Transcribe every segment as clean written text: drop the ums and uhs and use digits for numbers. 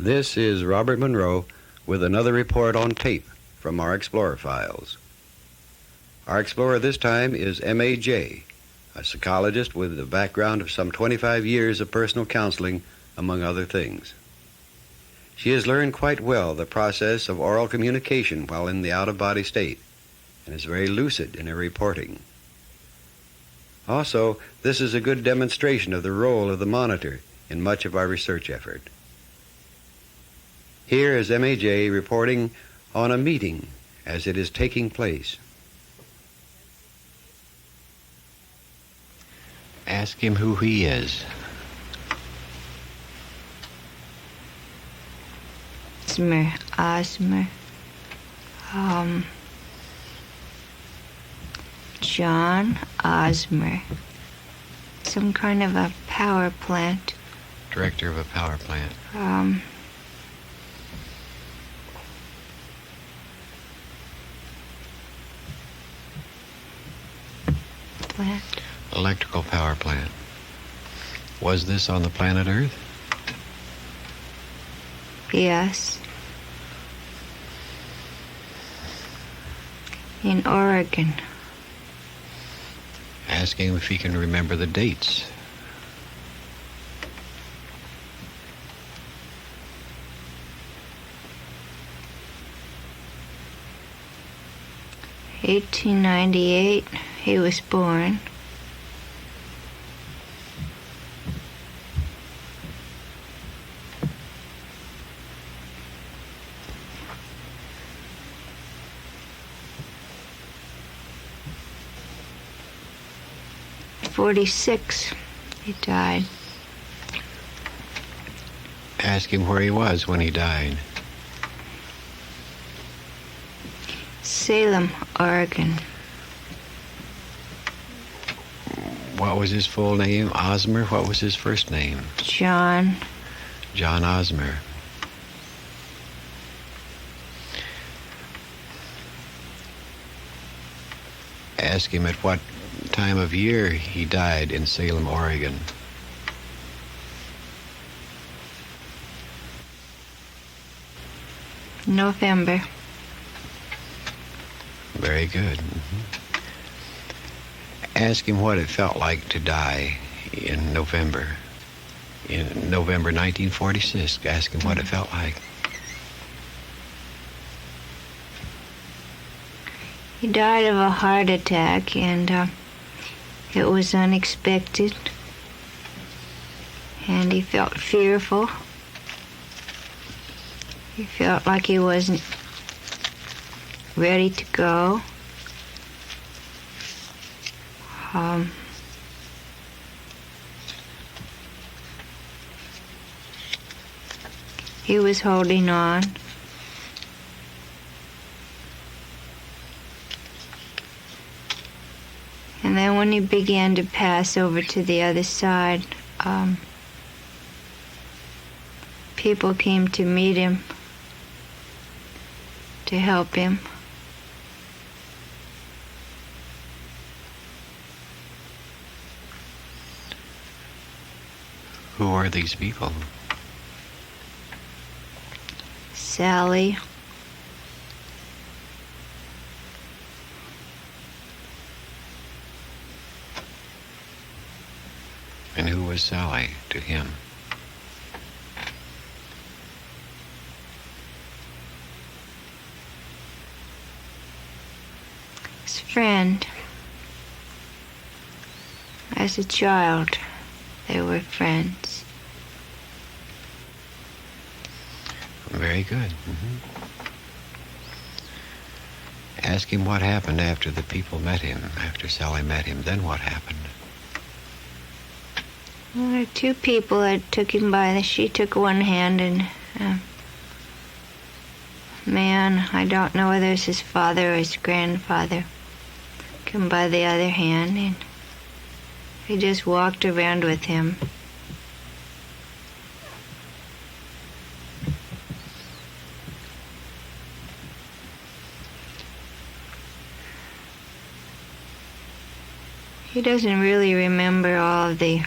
This is Robert Monroe with another report on tape from our Explorer files. Our explorer this time is M.A.J., a psychologist with a background of some 25 years of personal counseling, among other things. She has learned quite well the process of oral communication while in the out-of-body state, and is very lucid in her reporting. Also, this is a good demonstration of the role of the monitor in much of our research effort. Here is M.A.J. reporting on a meeting as it is taking place. Ask him who he is. Osmer. John Osmer. Some kind of a power plant. Director of a power plant. Plant. Electrical power plant. Was this on the planet Earth? Yes. In Oregon. Ask him if he can remember the dates. $1898, he was born. '46, he died. Ask him where he was when he died. Salem, Oregon. What was his full name? Osmer? What was his first name? John. John Osmer. Ask him at what time of year he died in Salem, Oregon. November. Very good. Ask him what it felt like to die in November 1946. Ask him what it felt like. He died of a heart attack, and it was unexpected. And he felt fearful. He felt like he wasn't ready to go. He was holding on. And then when he began to pass over to the other side, people came to meet him, to help him. Who are these people? Sally. And who was Sally to him? His friend. As a child, they were friends. Very good. Ask him what happened after the people met him, after Sally met him. Then what happened? Well, there were two people that took him by she took one hand, and man, I don't know whether it's his father or his grandfather, took him by the other hand, and they just walked around with him. He doesn't really remember all of the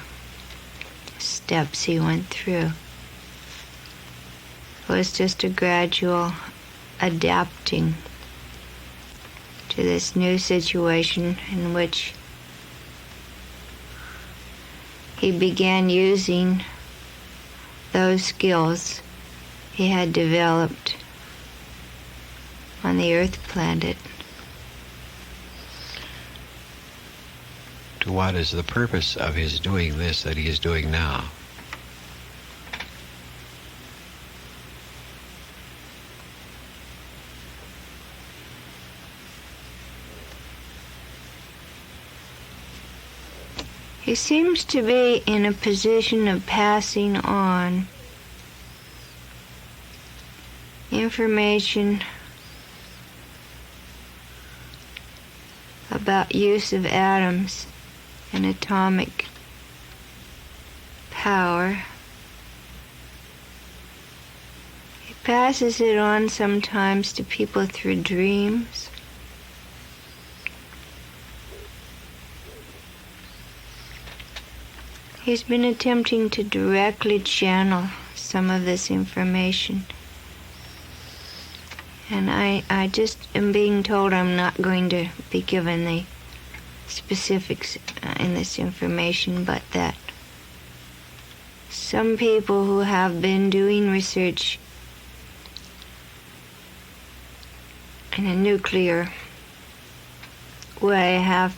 steps he went through. It was just a gradual adapting to this new situation in which he began using those skills he had developed on the Earth planet. To what is the purpose of his doing this that he is doing now? He seems to be in a position of passing on information about use of atoms and atomic power. He passes it on sometimes to people through dreams. He's been attempting to directly channel some of this information. And I just am being told I'm not going to be given the specifics in this information, but that some people who have been doing research in a nuclear way have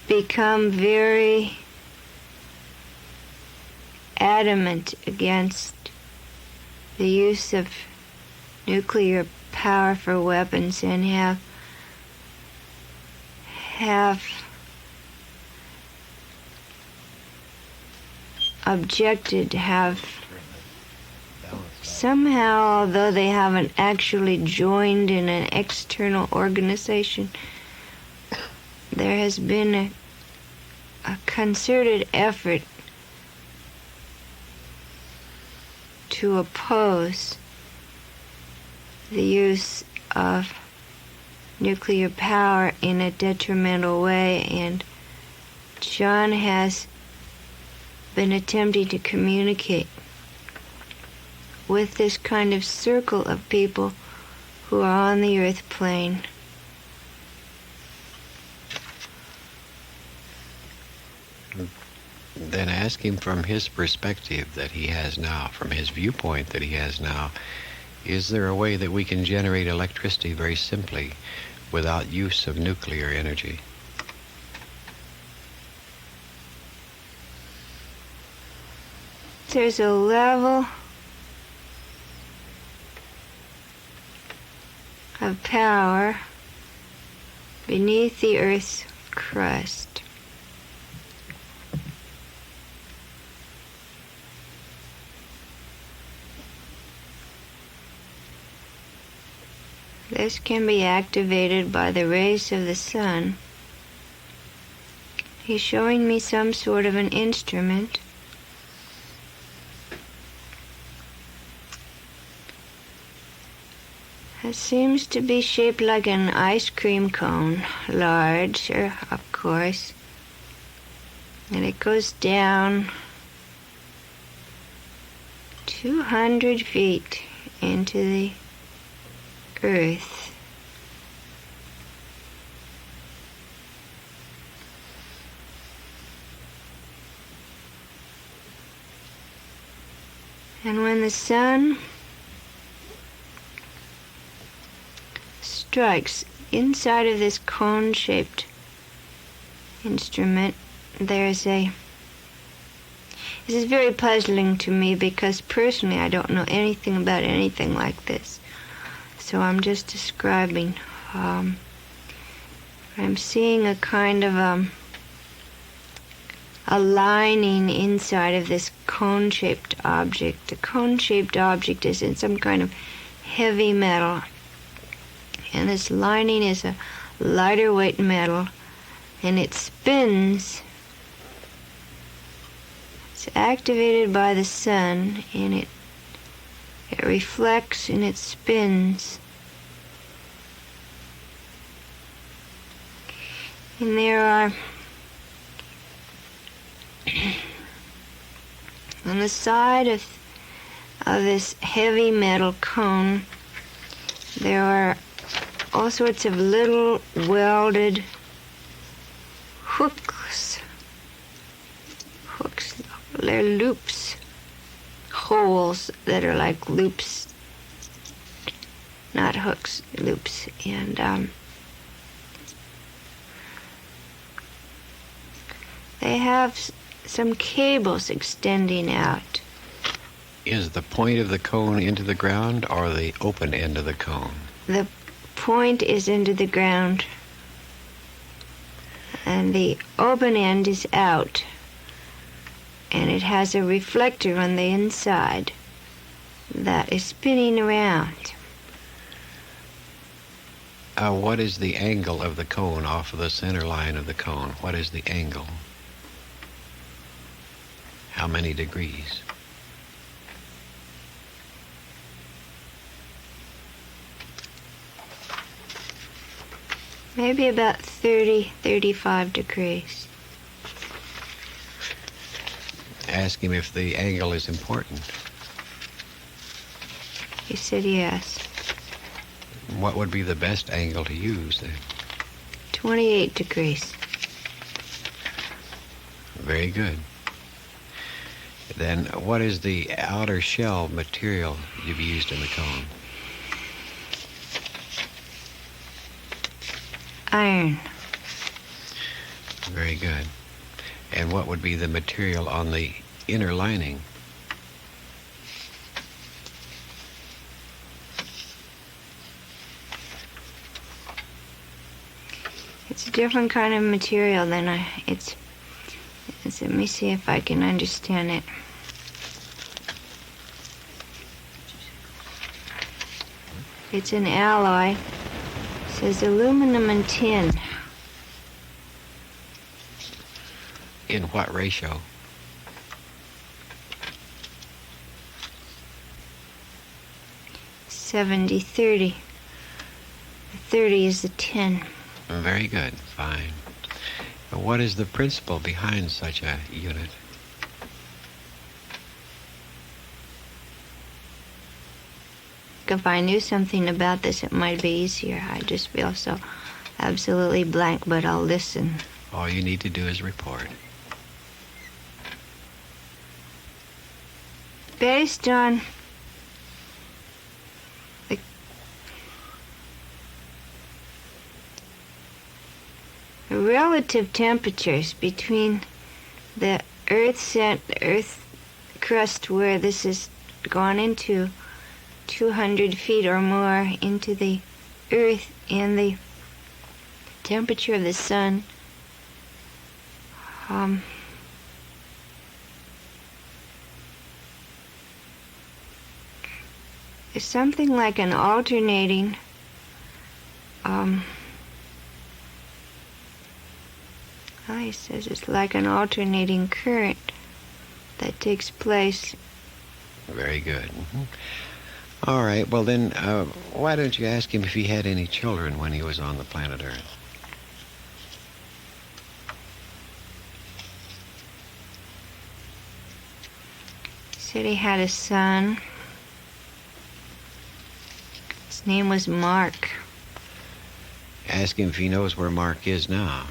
become very adamant against the use of nuclear power for weapons, and have objected, have somehow, although they haven't actually joined in an external organization, there has been a concerted effort to oppose the use of nuclear power in a detrimental way, and John has been attempting to communicate with this kind of circle of people who are on the Earth plane. Then ask him from his perspective that he has now, from his viewpoint that he has now, is there a way that we can generate electricity very simply without use of nuclear energy? There's a level of power beneath the Earth's crust. This can be activated by the rays of the sun. He's showing me some sort of an instrument. It seems to be shaped like an ice cream cone, large, of course. And it goes down 200 feet into the Earth. And when the sun strikes inside of this cone-shaped instrument, this is very puzzling to me because personally I don't know anything about anything like this. So I'm just describing. I'm seeing a kind of a lining inside of this cone-shaped object. The cone-shaped object is in some kind of heavy metal, and this lining is a lighter weight metal, and it spins. It's activated by the sun, and it reflects and it spins. And there are On the side of this heavy metal cone, there are all sorts of little welded hooks. They're loops, holes that are like loops, not hooks, loops. And they have some cables extending out. Is the point of the cone into the ground or the open end of the cone? The point is into the ground, and the open end is out, and it has a reflector on the inside that is spinning around. What is the angle of the cone off of the center line of the cone? What is the angle? How many degrees? Maybe about 30, 35 degrees. Ask him if the angle is important. He said yes. What would be the best angle to use then? 28 degrees. Very good. Then what is the outer shell material you've used in the cone? Iron. Very good. And what would be the material on the inner lining? It's a different kind of material than let me see if I can understand it. It's an alloy. It says aluminum and tin. In what ratio? $70-30. The 30 is the tin. Very good. Fine. What is the principle behind such a unit? If I knew something about this, it might be easier. I just feel so absolutely blank, but I'll listen. All you need to do is report. Based on the relative temperatures between the earth crust where this has gone into 200 feet or more into the earth and the temperature of the sun, it's something like an alternating he says it's like an alternating current that takes place. Very good. Mm-hmm. All right, well then, why don't you ask him if he had any children when he was on the planet Earth? He said he had a son. His name was Mark. Ask him if he knows where Mark is now.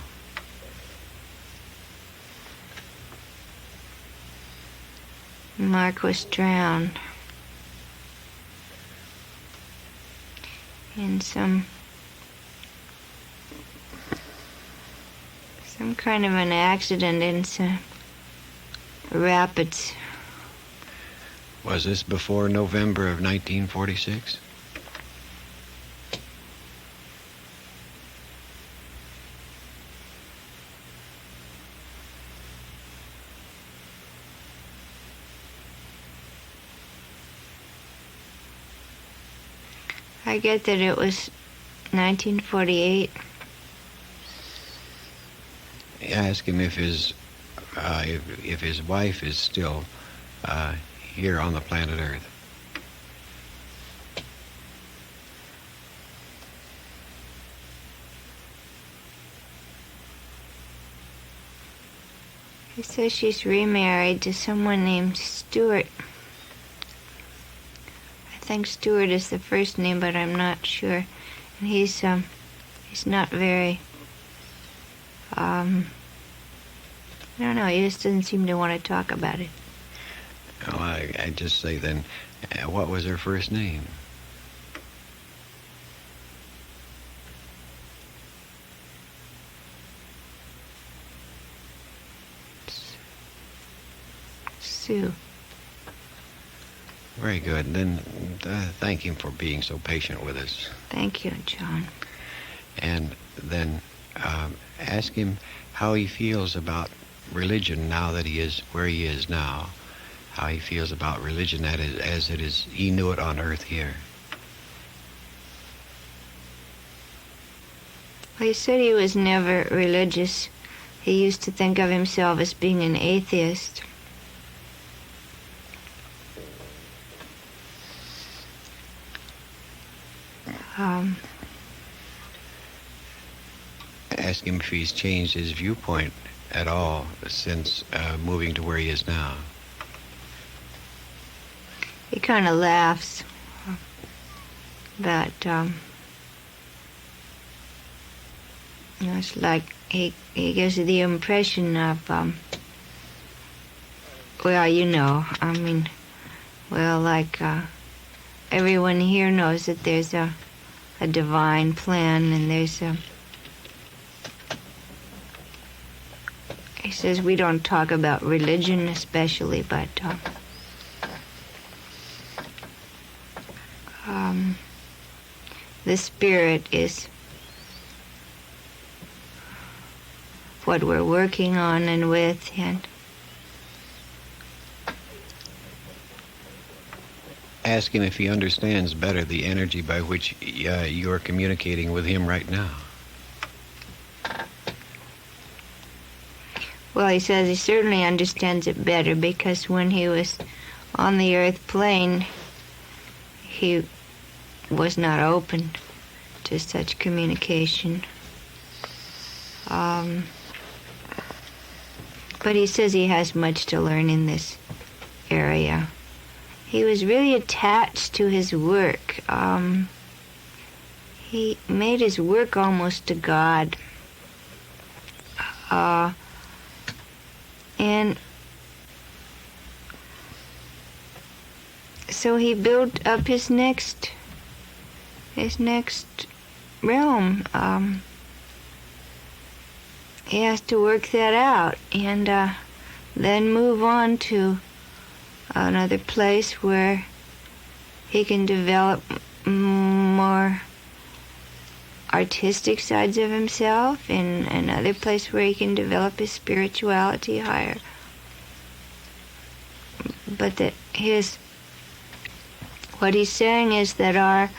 Mark was drowned in some kind of an accident in some rapids. Was this before November of 1946? I get that it was 1948. Ask him if his wife is still here on the planet Earth. He says she's remarried to someone named Stewart. I think Stewart is the first name, but I'm not sure. And he's not very, I don't know, he just doesn't seem to want to talk about it. Well, I just say then, what was her first name? Sue. Very good. Then thank him for being so patient with us. Thank you, John. And then ask him how he feels about religion now that he is where he is now. How he feels about religion as it is, he knew it on earth here. Well, he said he was never religious. He used to think of himself as being an atheist. Ask him if he's changed his viewpoint at all since moving to where he is now. He kind of laughs. But, it's like he gives the impression of, everyone here knows that there's a divine plan, and there's he says we don't talk about religion especially, but the spirit is what we're working on and with, and ask him if he understands better the energy by which you're communicating with him right now. Well, he says he certainly understands it better because when he was on the earth plane, he was not open to such communication. But he says he has much to learn in this area. He was really attached to his work. He made his work almost to God. And so he built up his next realm. He has to work that out and then move on to another place where he can develop more artistic sides of himself, in another place where he can develop his spirituality higher. But what he's saying is that our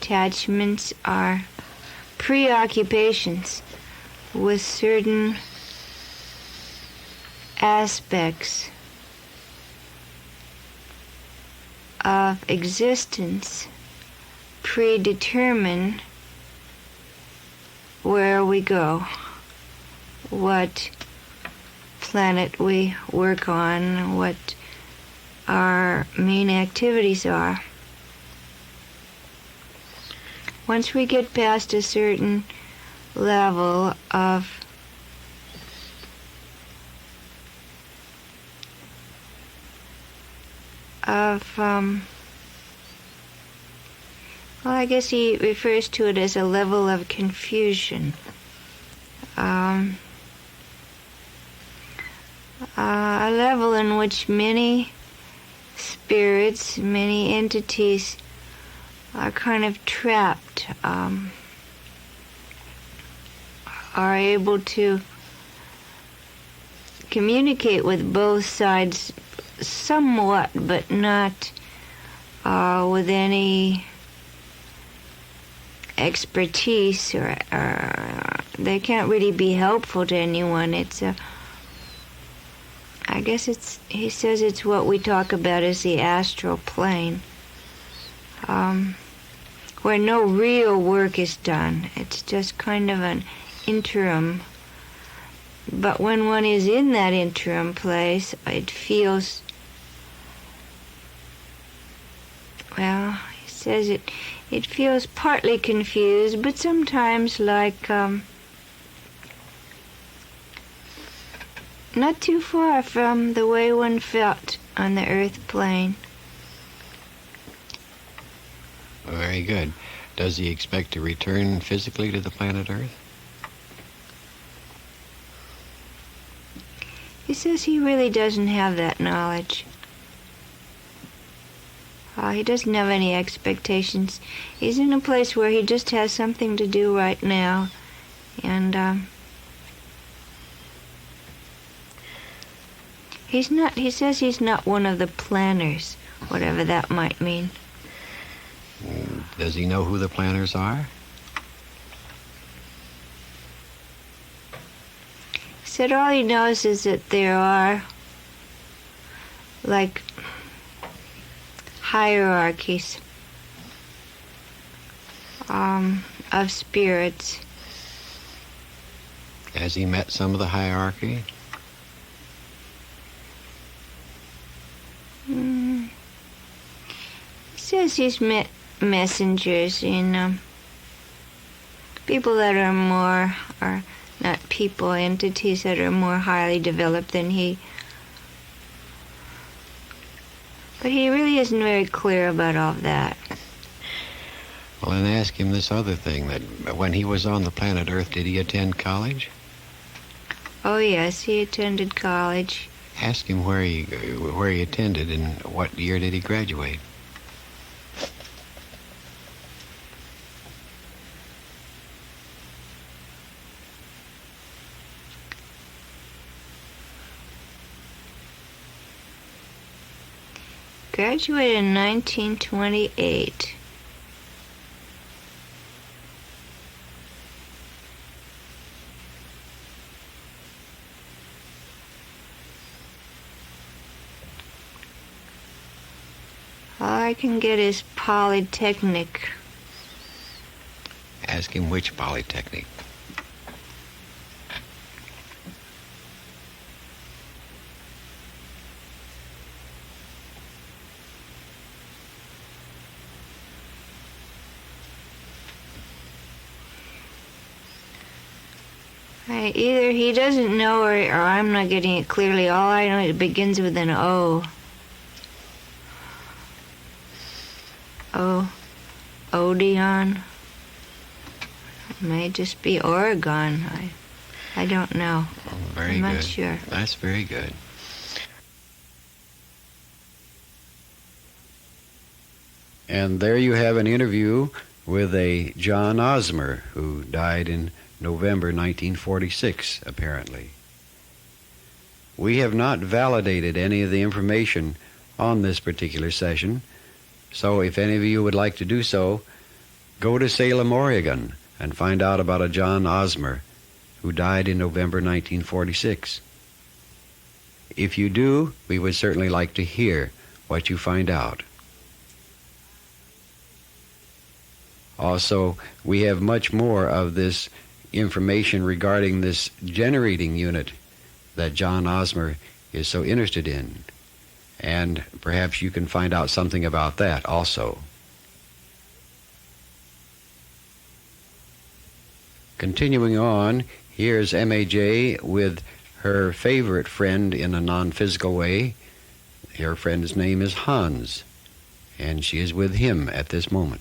attachments, our preoccupations with certain aspects of existence predetermine where we go, what planet we work on, what our main activities are. Once we get past a certain level of well, I guess he refers to it as a level of confusion. A level in which many spirits, many entities are kind of trapped, are able to communicate with both sides somewhat, but not with any expertise, or they can't really be helpful to anyone. I guess he says it's what we talk about as the astral plane, where no real work is done. It's just kind of an interim. But when one is in that interim place, it feels, well, he says it feels partly confused, but sometimes like not too far from the way one felt on the earth plane. Very good. Does he expect to return physically to the planet Earth? He says he really doesn't have that knowledge. He doesn't have any expectations. He's in a place where he just has something to do right now, and he says he's not one of the planners, whatever that might mean. Does he know who the planners are? He said all he knows is that there are, like, hierarchies of spirits. Has he met some of the hierarchy? He says he's met messengers in people that are more, or not people, entities that are more highly developed than he. But he really isn't very clear about all of that. Well, then ask him this other thing, that when he was on the planet Earth, did he attend college? Oh yes, he attended college. Ask him where he attended and what year did he graduate. Graduated in 1928. All I can get is Polytechnic. Ask him which Polytechnic. Either he doesn't know or I'm not getting it clearly. All I know is it begins with an O. Odeon. It may just be Oregon. I don't know. Oh, very I'm good. not sure. That's very good. And there you have an interview with a John Osmer, who died in November 1946, apparently. We have not validated any of the information on this particular session, so if any of you would like to do so, go to Salem, Oregon, and find out about a John Osmer who died in November 1946. If you do, we would certainly like to hear what you find out. Also, we have much more of this information regarding this generating unit that John Osmer is so interested in, and perhaps you can find out something about that also. Continuing on, here's MAJ with her favorite friend in a non-physical way. Her friend's name is Hans, and she is with him at this moment.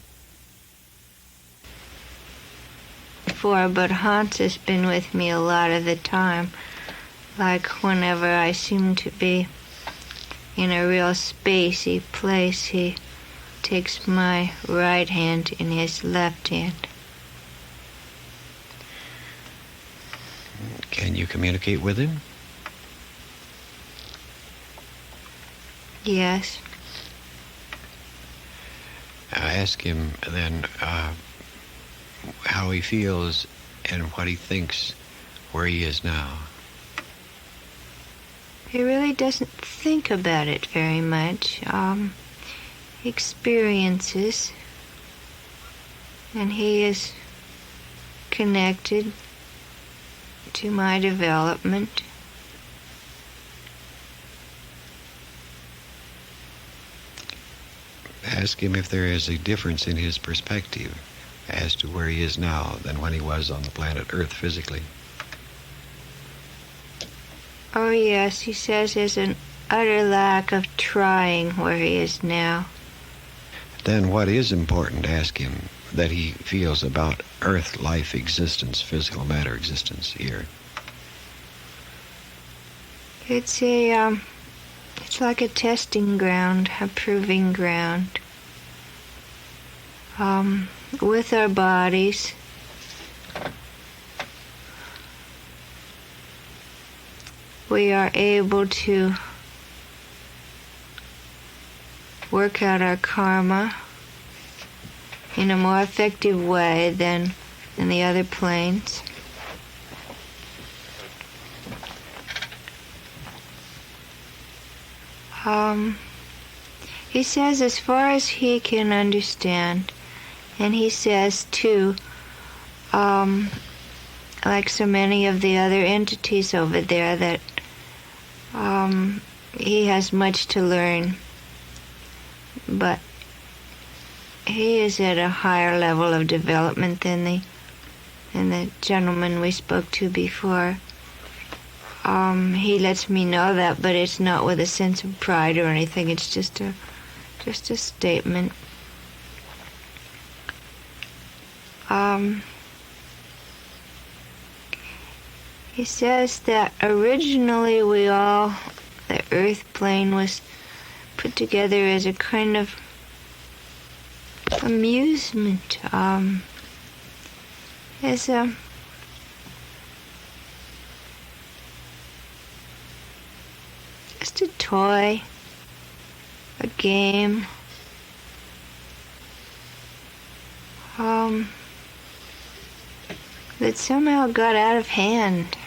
But Hans has been with me a lot of the time. Like whenever I seem to be in a real spacey place, he takes my right hand in his left hand. Can you communicate with him? Yes. Ask him then how he feels and what he thinks where he is now. He really doesn't think about it very much. He experiences, and he is connected to my development. Ask him if there is a difference in his perspective as to where he is now than when he was on the planet Earth physically. Oh yes, he says there's an utter lack of trying where he is now. Then what is important, ask him, that he feels about Earth life existence, physical matter existence here? It's like a testing ground, a proving ground. With our bodies, we are able to work out our karma in a more effective way than in the other planes. He says as far as he can understand, and he says too, like so many of the other entities over there, that he has much to learn, but he is at a higher level of development than the gentleman we spoke to before. He lets me know that, but it's not with a sense of pride or anything. It's just a statement. He says that originally the Earth plane was put together as a kind of amusement, as just a toy, a game, that somehow got out of hand.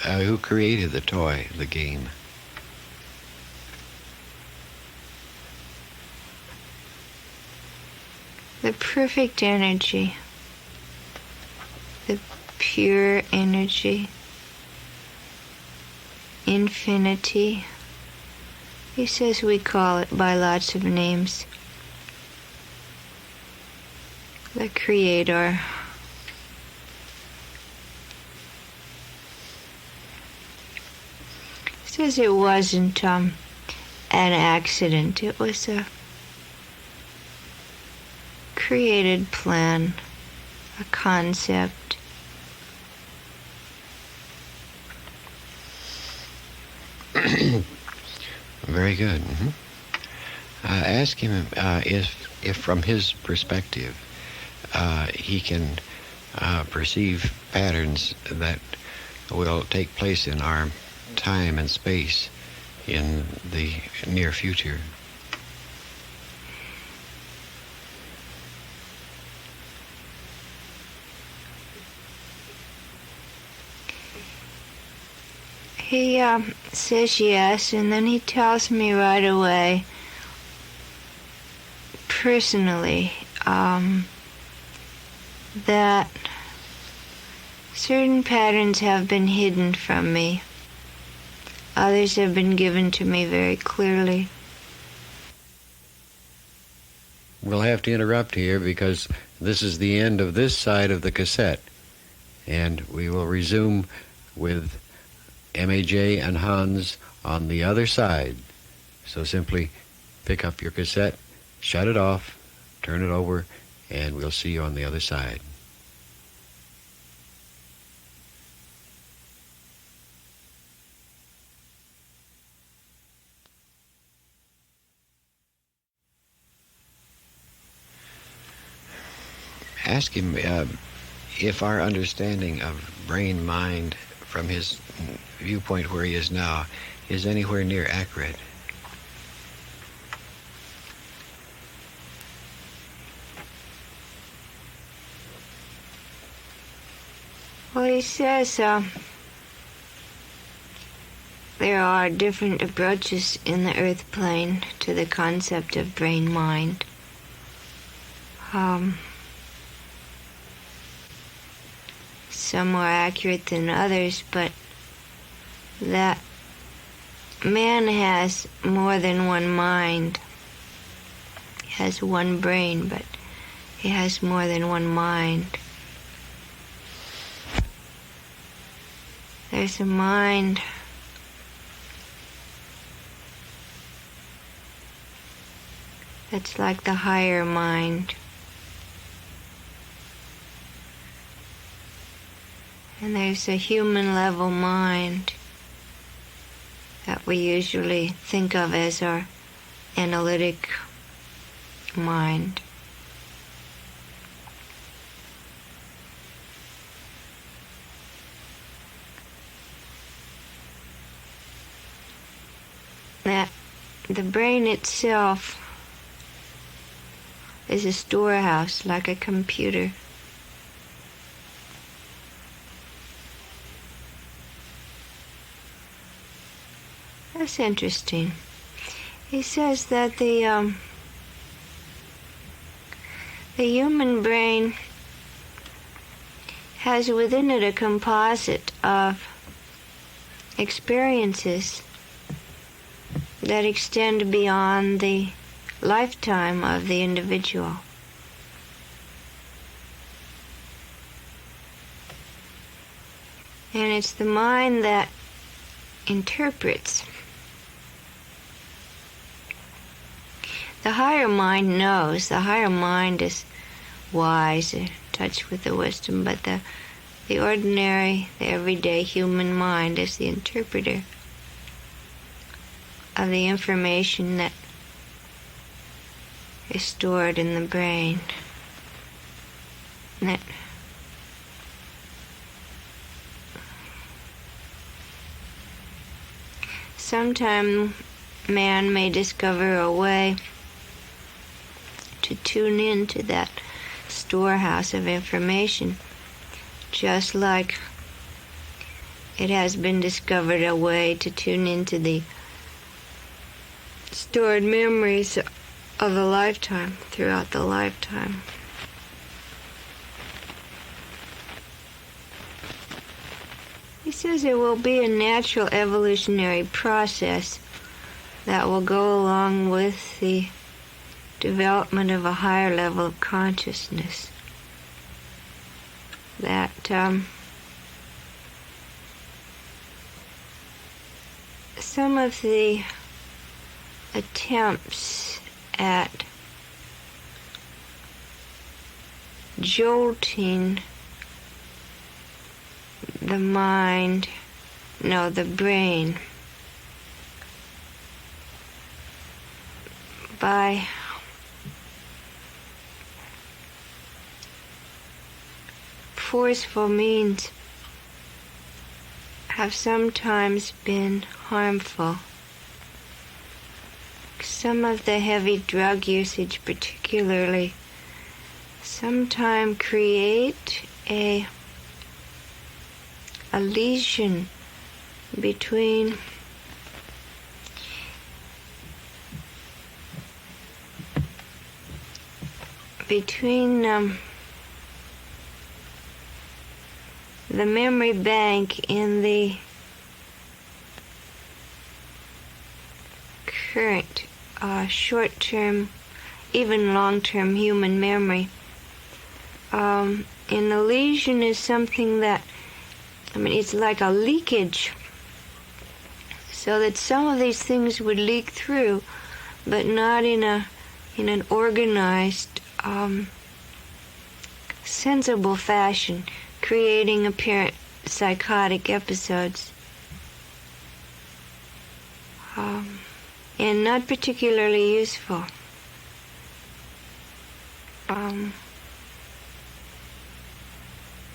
Who created the toy, the game? The perfect energy, the pure energy, infinity. He says we call it by lots of names. The Creator. He says it wasn't an accident. It was a created plan, a concept. Very good. Mm-hmm. Ask him if from his perspective he can perceive patterns that will take place in our time and space in the near future. He says yes, and then he tells me right away, personally, that certain patterns have been hidden from me. Others have been given to me very clearly. We'll have to interrupt here because this is the end of this side of the cassette, and we will resume with MAJ and Hans on the other side. So simply pick up your cassette, shut it off, turn it over, and we'll see you on the other side. Ask him if our understanding of brain-mind from his viewpoint where he is now is anywhere near accurate. Well, he says there are different approaches in the Earth plane to the concept of brain-mind. some more accurate than others, but that man has more than one mind. He has one brain, but he has more than one mind. There's a mind that's like the higher mind. And there's a human level mind that we usually think of as our analytic mind. That the brain itself is a storehouse, like a computer. That's interesting. He says that the human brain has within it a composite of experiences that extend beyond the lifetime of the individual. And it's the mind that interprets. The higher mind knows. The higher mind is wise, in touch with the wisdom, but the ordinary, the everyday human mind is the interpreter of the information that is stored in the brain. And that sometime man may discover a way to tune into that storehouse of information, just like it has been discovered a way to tune into the stored memories of a lifetime, throughout the lifetime. He says it will be a natural evolutionary process that will go along with the development of a higher level of consciousness. That some of the attempts at jolting the mind, no, the brain, by forceful means have sometimes been harmful. Some of the heavy drug usage particularly sometimes create a lesion between the memory bank in the current short-term, even long-term human memory. And the lesion is something that, it's like a leakage, so that some of these things would leak through, but not in an organized, sensible fashion, creating apparent psychotic episodes. And not particularly useful. Of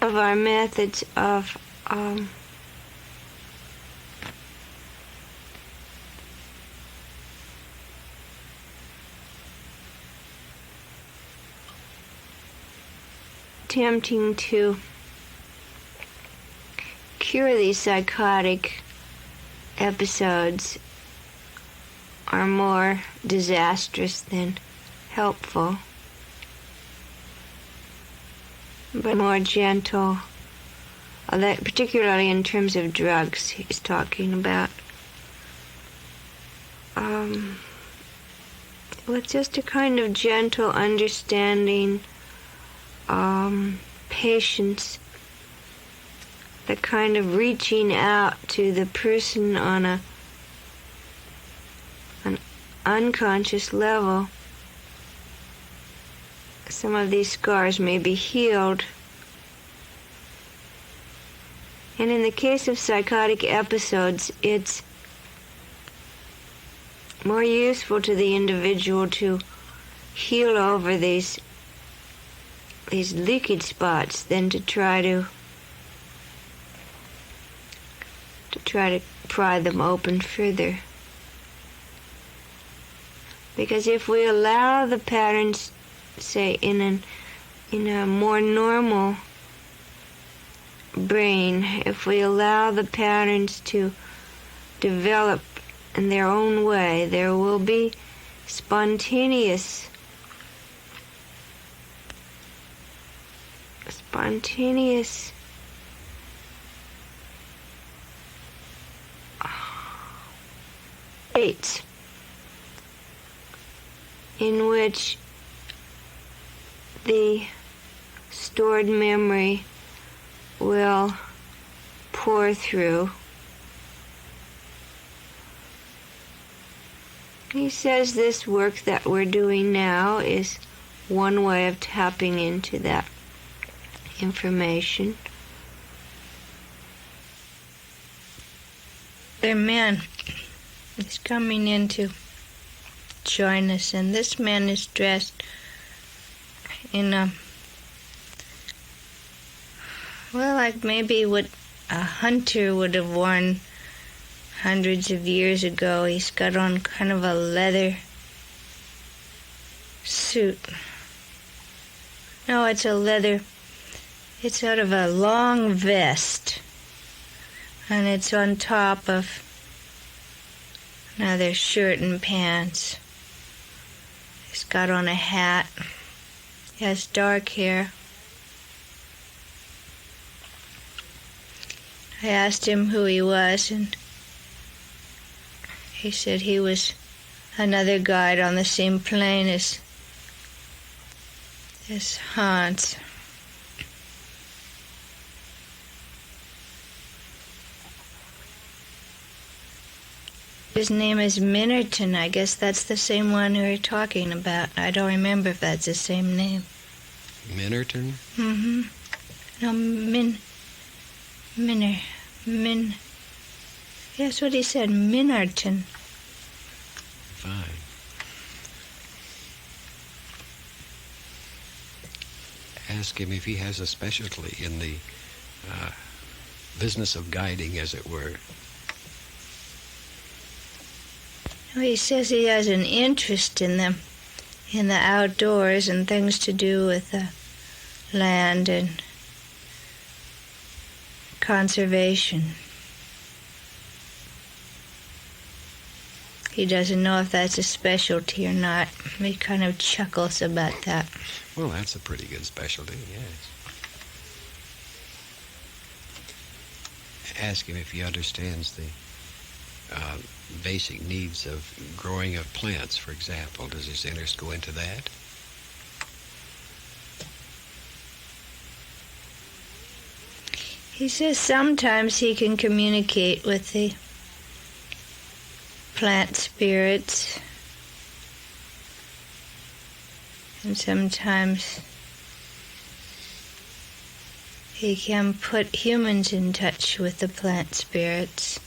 our methods of attempting to cure these psychotic episodes are more disastrous than helpful. but more gentle. That particularly in terms of drugs, he's talking about. With just a kind of gentle understanding, patience, the kind of reaching out to the person on an unconscious level. Some of these scars may be healed. And in the case of psychotic episodes, it's more useful to the individual to heal over these leakage spots than to try to pry them open further. Because if we allow the patterns, say in a more normal brain, if we allow the patterns to develop in their own way, there will be spontaneous states in which the stored memory will pour through. He says this work that we're doing now is one way of tapping into that information. Their man is coming in to join us, and this man is dressed in like maybe what a hunter would have worn hundreds of years ago. He's got on kind of a leather suit. No, it's sort of a long vest, and it's on top of another shirt and pants. He's got on a hat. He has dark hair. I asked him who he was, and he said he was another guide on the same plane as Hans. His name is Miranon. I guess that's the same one we were talking about. I don't remember if that's the same name. Miranon? Mm-hmm. No, That's what he said, Miranon. Fine. Ask him if he has a specialty in the business of guiding, as it were. He says he has an interest in the outdoors and things to do with the land and conservation. He doesn't know if that's a specialty or not. He kind of chuckles about that. Well, that's a pretty good specialty, yes. Ask him if he understands the basic needs of growing of plants, for example. Does his interest go into that? He says sometimes he can communicate with the plant spirits, and sometimes he can put humans in touch with the plant spirits.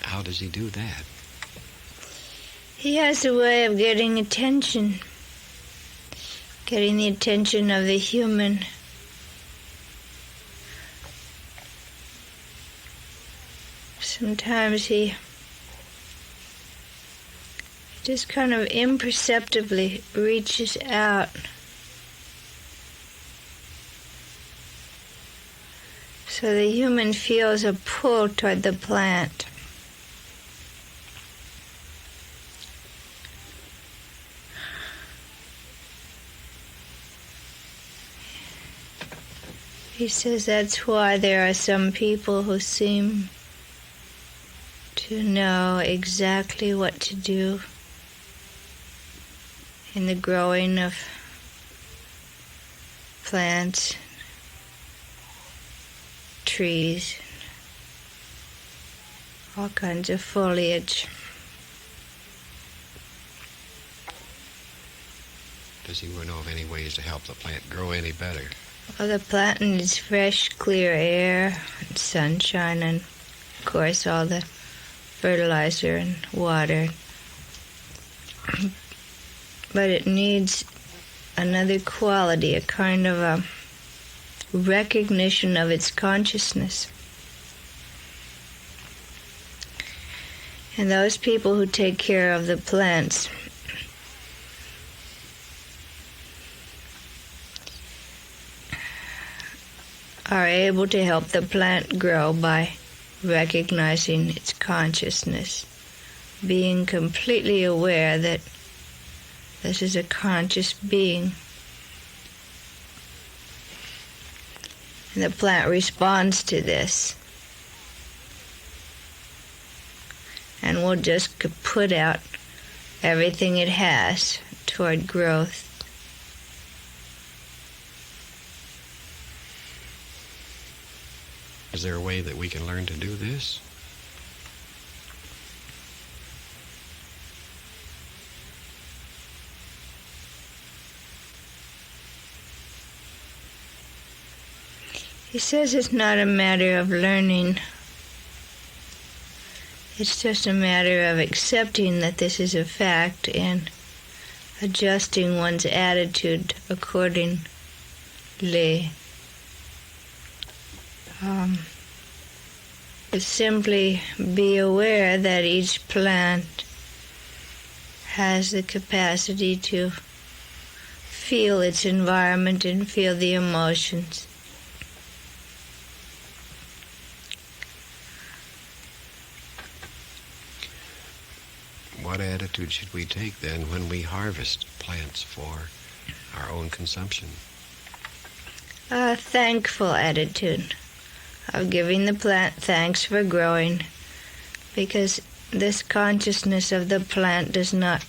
How does he do that? He has a way of getting the attention of the human. Sometimes he just kind of imperceptibly reaches out. So the human feels a pull toward the plant. He says that's why there are some people who seem to know exactly what to do in the growing of plants, trees, all kinds of foliage. Does he know of any ways to help the plant grow any better? Well, the plant needs fresh, clear air, and sunshine, and of course all the fertilizer and water. But it needs another quality, a kind of a recognition of its consciousness. And those people who take care of the plants are able to help the plant grow by recognizing its consciousness, being completely aware that this is a conscious being. And the plant responds to this and will just put out everything it has toward growth. Is there a way that we can learn to do this? He says it's not a matter of learning. It's just a matter of accepting that this is a fact and adjusting one's attitude accordingly. Simply be aware that each plant has the capacity to feel its environment and feel the emotions. What attitude should we take then when we harvest plants for our own consumption? A thankful attitude of giving the plant thanks for growing, because this consciousness of the plant does not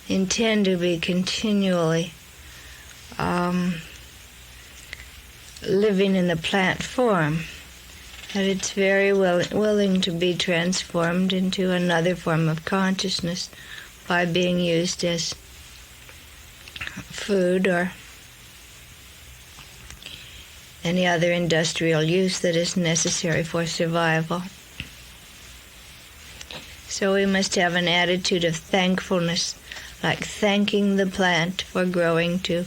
intend to be continually living in the plant form, that it's very willing to be transformed into another form of consciousness by being used as food or any other industrial use that is necessary for survival. So we must have an attitude of thankfulness, like thanking the plant for growing to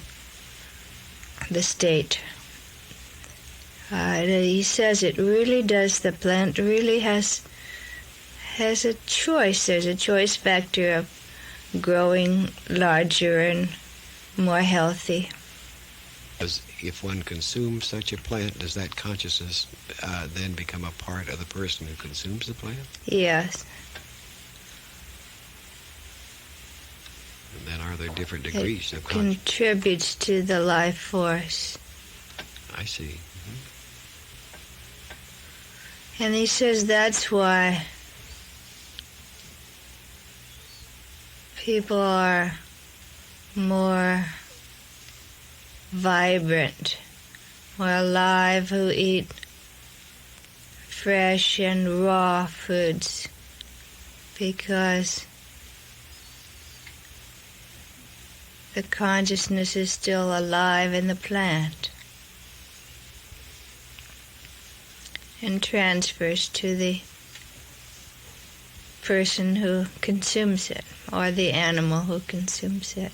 the state. He says it really does, the plant really has a choice. There's a choice factor of growing larger and more healthy. If one consumes such a plant, does that consciousness then become a part of the person who consumes the plant? Yes. And then are there different degrees of consciousness? It contributes to the life force. I see. And he says that's why people are more vibrant, more alive, who eat fresh and raw foods, because the consciousness is still alive in the plant and transfers to the person who consumes it, or the animal who consumes it.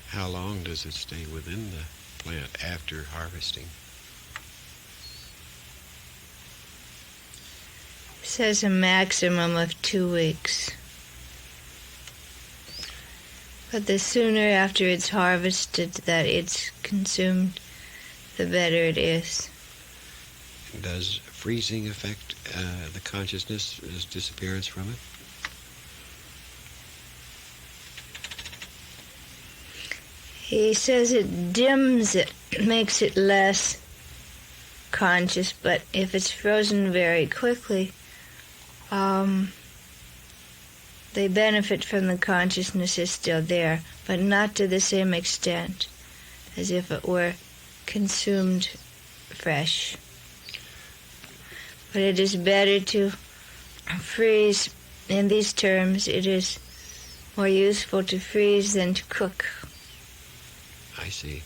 How long does it stay within the plant after harvesting? It says a maximum of 2 weeks. But the sooner after it's harvested that it's consumed, the better it is. Does freezing affect the consciousness' disappearance from it? He says it dims it, makes it less conscious, but if it's frozen very quickly, they benefit from the consciousness is still there, but not to the same extent as if it were consumed fresh. But it is better to freeze. In these terms, it is more useful to freeze than to cook. I see.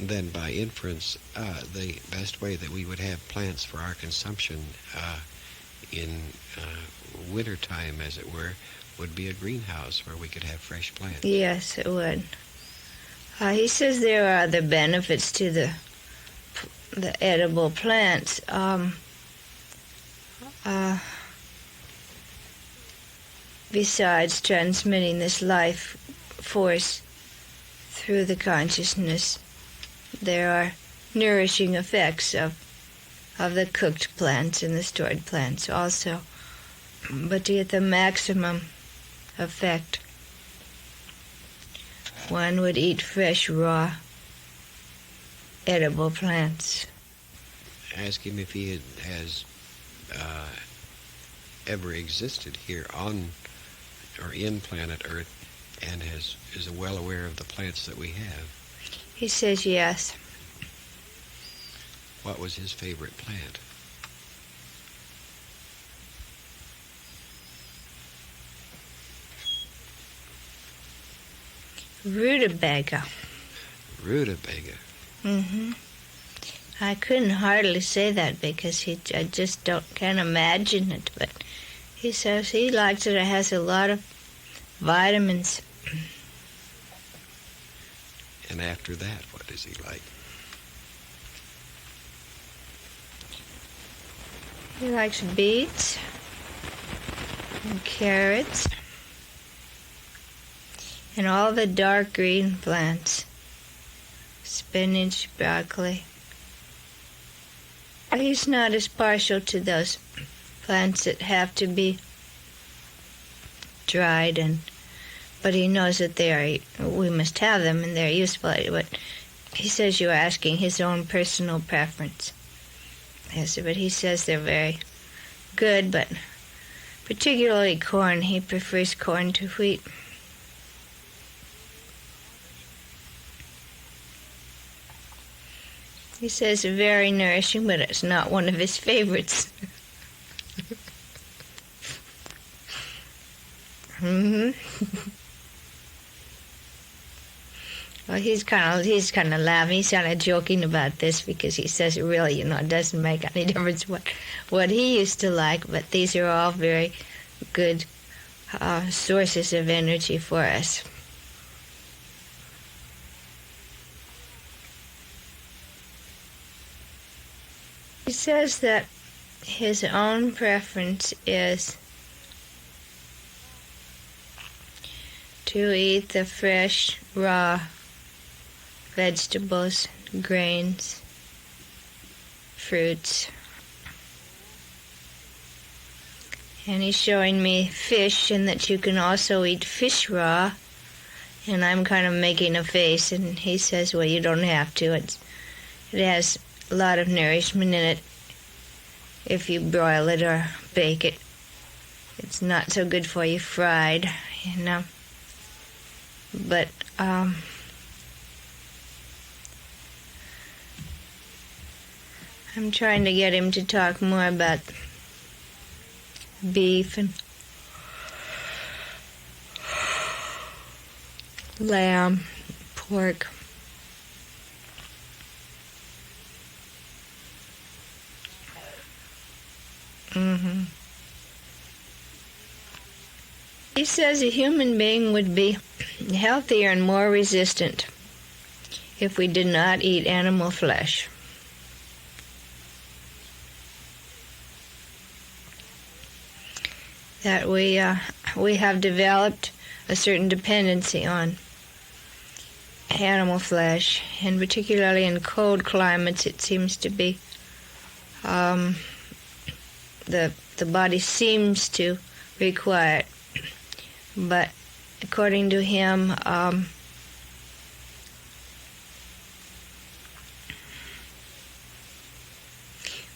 Then by inference, the best way that we would have plants for our consumption in wintertime, as it were, would be a greenhouse where we could have fresh plants. Yes, it would. He says there are other benefits to the edible plants. Besides transmitting this life force through the consciousness, there are nourishing effects of the cooked plants and the stored plants also. But to get the maximum effect, one would eat fresh, raw, edible plants. Ask him if he has ever existed here on or in planet Earth and is well aware of the plants that we have. He says yes. What was his favorite plant? Rutabaga. Rutabaga. I couldn't hardly say that because I just can't imagine it, but he says he likes it. It has a lot of vitamins. And after that, what does he like? He likes beets and carrots and all the dark green plants. Spinach, broccoli. He's not as partial to those plants that have to be dried, but he knows that we must have them and they're useful. But he says you're asking his own personal preference. Yes, but he says they're very good, but particularly corn. He prefers corn to wheat. He says very nourishing, but it's not one of his favorites. Well, he's kind of laughing. He's kind of joking about this because he says it really, it doesn't make any difference what he used to like. But these are all very good sources of energy for us. He says that his own preference is to eat the fresh, raw vegetables, grains, fruits. And he's showing me fish, and that you can also eat fish raw. And I'm kind of making a face, and he says, well, you don't have to. It has a lot of nourishment in it if you broil it or bake it. It's not so good for you fried, But I'm trying to get him to talk more about beef and lamb, pork. He says a human being would be healthier and more resistant if we did not eat animal flesh. That we have developed a certain dependency on animal flesh, and particularly in cold climates, it seems to be the body seems to require it. But according to him,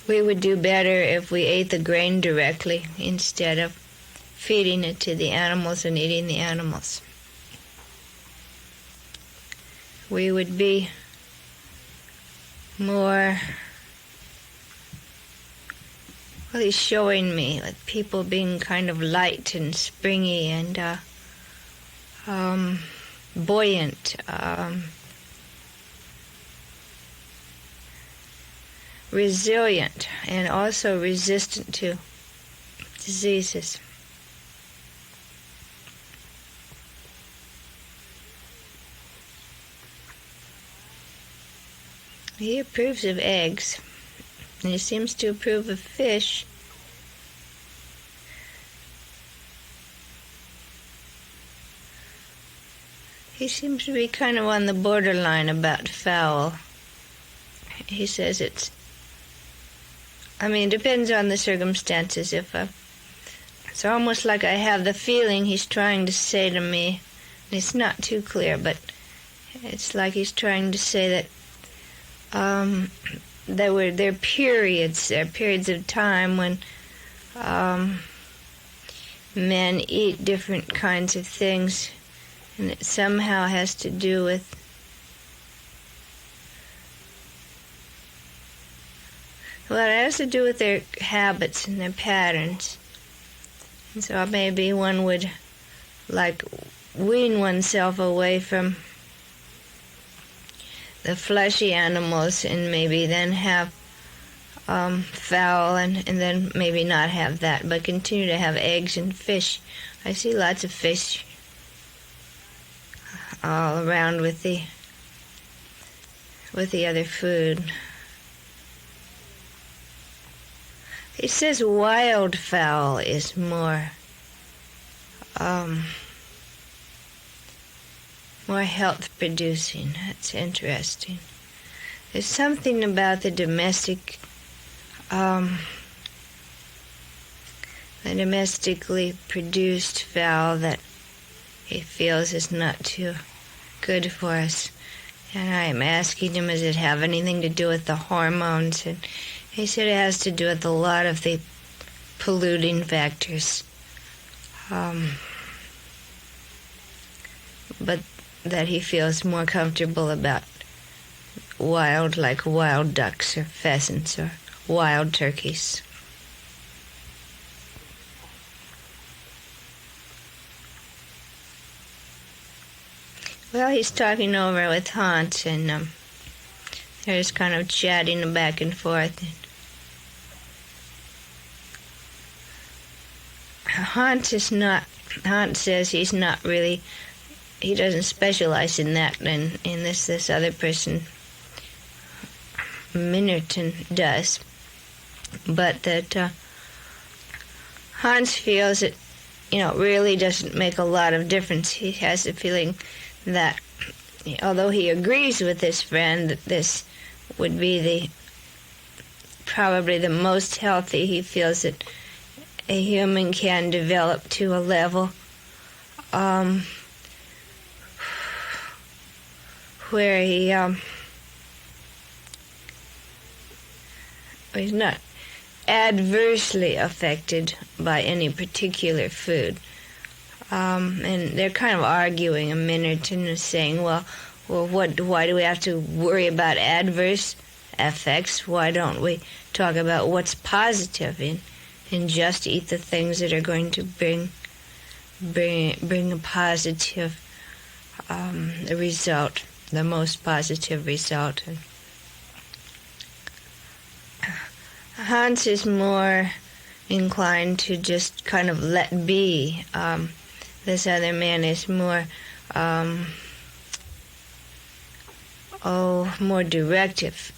we would do better if we ate the grain directly instead of feeding it to the animals and eating the animals. We would be more, well, he's showing me like people being kind of light and springy and buoyant, resilient, and also resistant to diseases. He approves of eggs, and he seems to approve of fish. He seems to be kind of on the borderline about fowl. He says it depends on the circumstances. It's almost like I have the feeling he's trying to say to me, and it's not too clear, but it's like he's trying to say that there are periods of time when men eat different kinds of things, and it somehow has to do with it has to do with their habits and their patterns. And so maybe one would wean oneself away from the fleshy animals and maybe then have fowl and then maybe not have that, but continue to have eggs and fish. I see lots of fish all around with the other food. He says wild fowl is more health producing. That's interesting. There's something about the domestically produced fowl that he feels is not too good for us. And I'm asking him, does it have anything to do with the hormones? And he said it has to do with a lot of the polluting factors. But that he feels more comfortable about wild, like wild ducks or pheasants or wild turkeys. Well, he's talking over with Hans, and they're just kind of chatting back and forth. Hans says he's not really, he doesn't specialize in that, and in this other person, Miranon, does. But that Hans feels it, really doesn't make a lot of difference. He has the feeling that, although he agrees with his friend that this would be probably the most healthy, he feels that a human can develop to a level where he's not adversely affected by any particular food. And they're kind of arguing. A Miranon is saying, well, why do we have to worry about adverse effects? Why don't we talk about what's positive and just eat the things that are going to bring a positive result, the most positive result. And Hans is more inclined to just kind of let be. This other man is more more directive,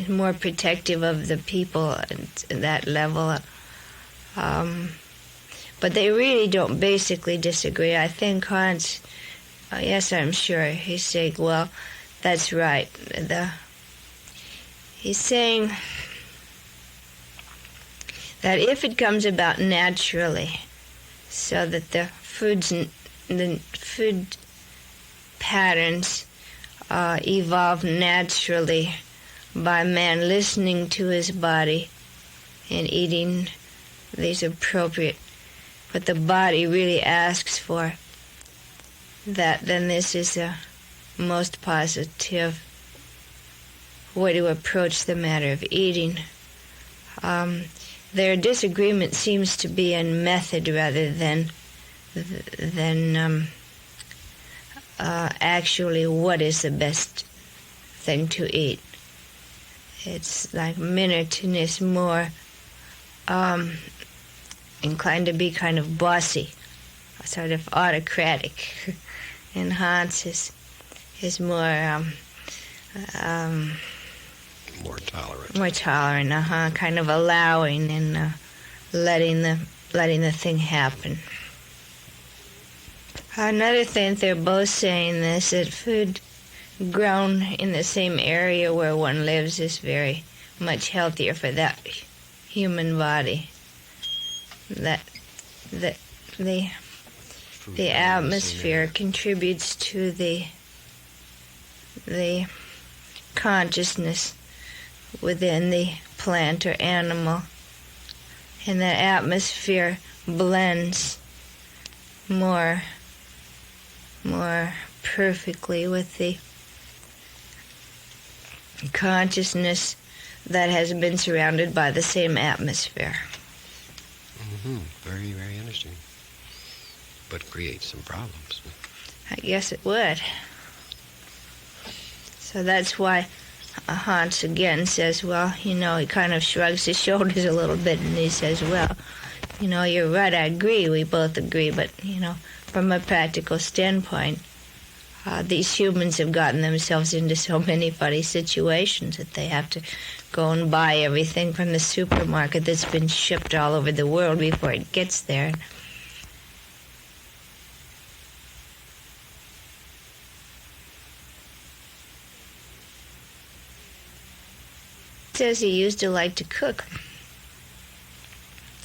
more protective of the people at that level. But they really don't basically disagree. I think Hans, yes, I'm sure, he's saying, well, that's right. He's saying that if it comes about naturally, so that the food patterns evolve naturally by man listening to his body and eating these appropriate, what the body really asks for, that then this is a most positive way to approach the matter of eating. Their disagreement seems to be in method rather than actually what is the best thing to eat. It's like Miranon is more inclined to be kind of bossy, sort of autocratic, and Hans is more More tolerant. more tolerant, kind of allowing and letting the thing happen. Another thing they're both saying is that food grown in the same area where one lives is very much healthier for that human body. That the atmosphere contributes to the consciousness within the plant or animal, and that atmosphere blends more perfectly with the consciousness that has been surrounded by the same atmosphere. Very, very interesting. But creates some problems. I guess it would. So that's why Hans again says, well, he kind of shrugs his shoulders a little bit and he says, well, you're right, I agree, we both agree, but, from a practical standpoint, these humans have gotten themselves into so many funny situations that they have to go and buy everything from the supermarket that's been shipped all over the world before it gets there. He says he used to like to cook.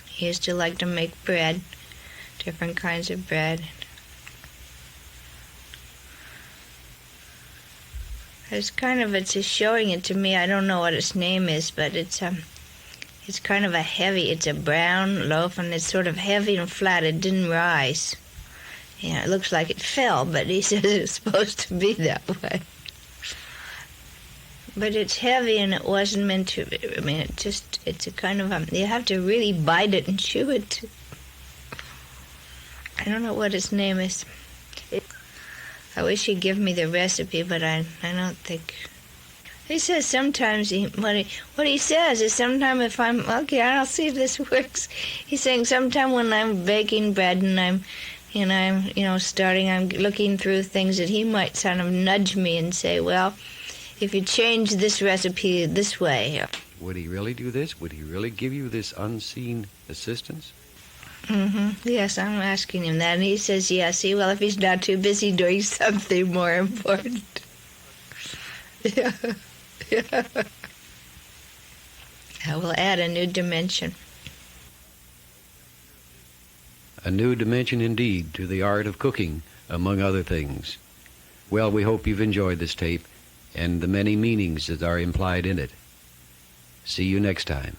He used to like to make bread, different kinds of bread. It's just showing it to me. I don't know what its name is, but it's kind of it's a brown loaf, and it's sort of heavy and flat. It didn't rise. It looks like it fell, but he says it's supposed to be that way. But it's heavy, and it wasn't meant to. It's a kind of you have to really bite it and chew it. I don't know what its name is. I wish he'd give me the recipe, but I don't think. He says sometimes what he says is sometimes if I'm okay, I'll see if this works. He's saying sometime when I'm baking bread and I'm looking through things that he might sort of nudge me and say, well, if you change this recipe this way. Would he really do this? Would he really give you this unseen assistance? Yes, I'm asking him that, and he says yes. Well, if he's not too busy doing something more important. Yeah. I will add a new dimension. A new dimension indeed to the art of cooking, among other things. Well, we hope you've enjoyed this tape and the many meanings that are implied in it. See you next time.